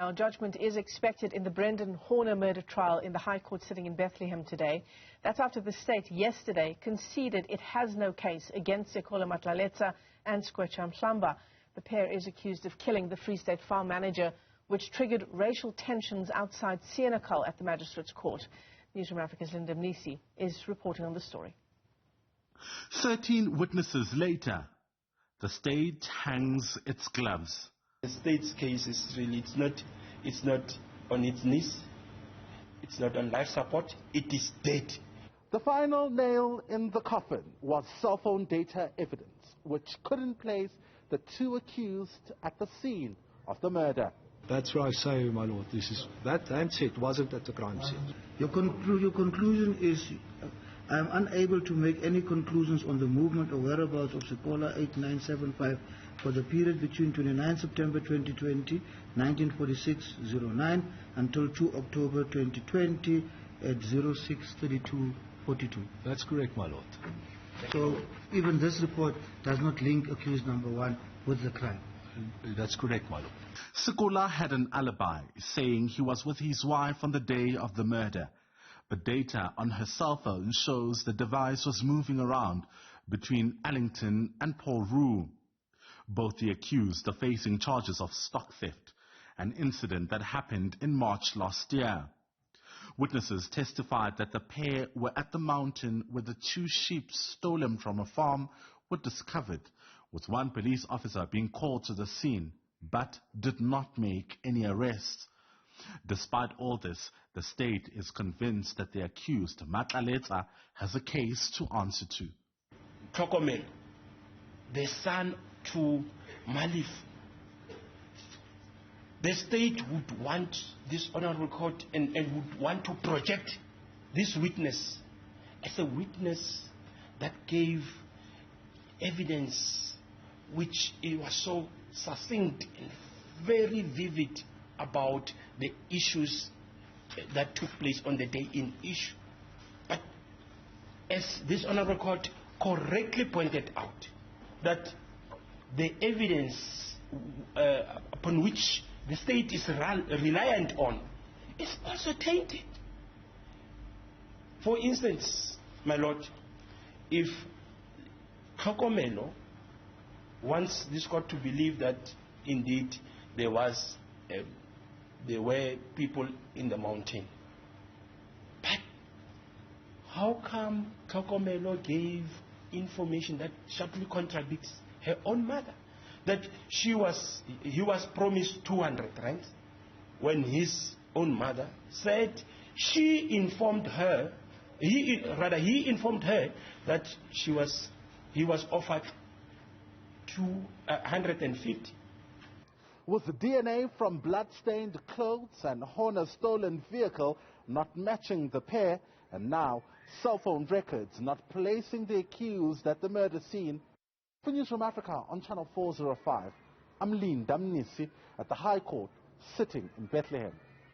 Now, judgment is expected in the Brendin Horner murder trial in the High Court sitting in Bethlehem today. That's after the state yesterday conceded it has no case against Sekola Matlaletsa and Skwetje Mahlamba. The pair is accused of killing the Free State farm manager, which triggered racial tensions outside Senekal at the Magistrate's court. Newzroom Afrika's Mnisi is reporting on the story. 13 witnesses later, the state hangs its gloves. The state's case is really, it's not on its knees, it's not on life support, it is dead. The final nail in the coffin was cell phone data evidence, which couldn't place the two accused at the scene of the murder. That's why I say, my lord, this is that handset wasn't at the crime scene. Your conclusion is, I am unable to make any conclusions on the movement or whereabouts of Sekola 8975 for the period between 29 September 2020, 1946-09 until 2 October 2020 at 06:32:42. That's correct, my lord. So even this report does not link accused number 1 with the crime. That's correct, my lord. Sekola had an alibi, saying he was with his wife on the day of the murder. But data on her cell phone shows the device was moving around between Allington and Paul Roo. Both the accused are facing charges of stock theft, an incident that happened in March last year. Witnesses testified that the pair were at the mountain where the 2 sheep stolen from a farm were discovered, with one police officer being called to the scene, but did not make any arrests. Despite all this, the state is convinced that the accused, Matlaletsa, has a case to answer to. Tlhokomelo, the son to Malif. The state would want this honorable court and would want to project this witness as a witness that gave evidence which it was so succinct and very vivid about the issues that took place on the day in issue. But as this honorable court correctly pointed out, that the evidence upon which the state is reliant on is also tainted. For instance, my lord, if Tlhokomelo wants this court to believe that indeed there were people in the mountain, but how come Tlhokomelo gave information that sharply contradicts her own mother? That he was promised 200 rands when his own mother said he informed her that he was offered 250. With the DNA from blood-stained clothes and Horner's stolen vehicle not matching the pair, and now cell phone records not placing the accused at the murder scene. For Newzroom Afrika on Channel 405, I'm Mnisi at the High Court sitting in Bethlehem.